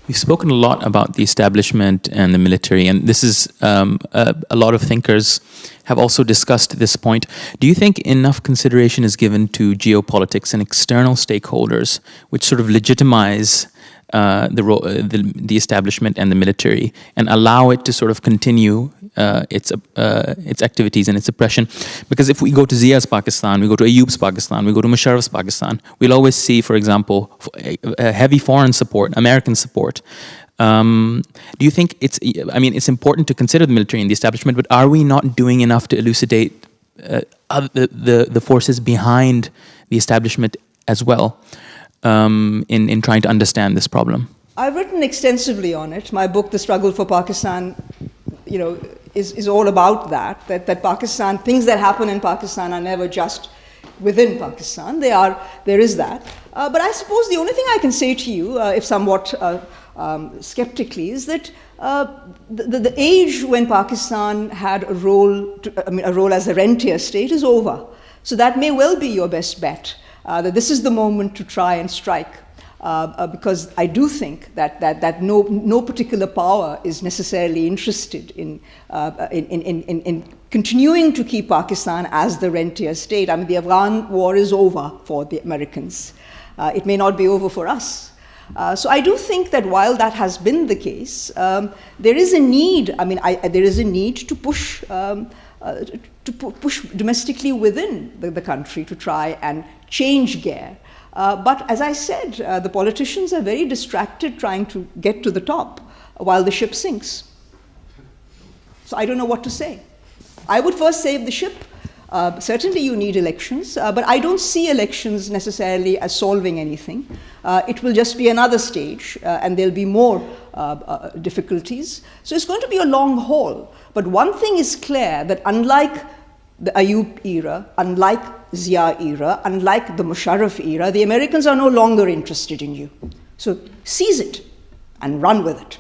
Speaker 7: We've spoken a lot about the establishment and the military, and this is a lot of thinkers have also discussed this point. Do you think enough consideration is given to geopolitics and external stakeholders, which sort of legitimize the establishment and the military, and allow it to sort of continue its activities and its oppression? Because if we go to Zia's Pakistan, we go to Ayoub's Pakistan, we go to Musharraf's Pakistan, we'll always see, for example, a heavy foreign support, American support. Do you think it's important to consider the military and the establishment, but are we not doing enough to elucidate the forces behind the establishment as well? In trying to understand this problem?
Speaker 2: I've written extensively on it. My book, The Struggle for Pakistan, is all about that Pakistan, things that happen in Pakistan are never just within Pakistan. There is that. But I suppose the only thing I can say to you, if somewhat skeptically, is that the age when Pakistan had a role as a rentier state is over. So that may well be your best bet. That this is the moment to try and strike, because I do think that no particular power is necessarily interested in continuing to keep Pakistan as the rentier state. I mean, the Afghan war is over for the Americans. It may not be over for us. So I do think that while that has been the case, there is a need. I mean, there is a need to push. To push domestically within the country to try and change gear. But as I said, the politicians are very distracted trying to get to the top while the ship sinks. So I don't know what to say. I would first save the ship. Certainly you need elections, but I don't see elections necessarily as solving anything. It will just be another stage, and there'll be more difficulties. So it's going to be a long haul. But one thing is clear, that unlike the Ayoub era, unlike Zia era, unlike the Musharraf era, the Americans are no longer interested in you. So seize it and run with it.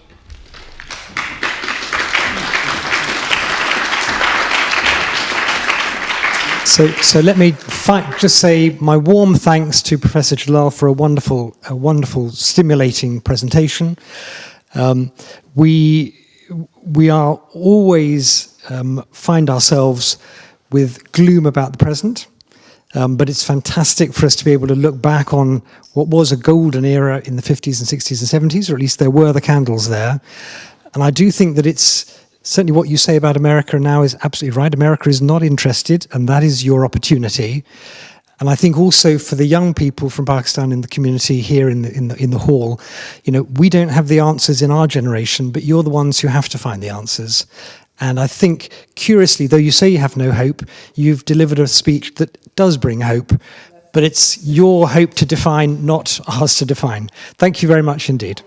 Speaker 1: So let me just say my warm thanks to Professor Jalal for a wonderful, stimulating presentation. We we are always find ourselves with gloom about the present. But it's fantastic for us to be able to look back on what was a golden era in the 50s and 60s and 70s, or at least there were the candles there. And I do think that it's certainly what you say about America now is absolutely right. America is not interested, and that is your opportunity. And I think also for the young people from Pakistan in the community here in the hall, we don't have the answers in our generation, but you're the ones who have to find the answers. And I think, curiously, though you say you have no hope, you've delivered a speech that does bring hope, but it's your hope to define, not ours to define. Thank you very much indeed.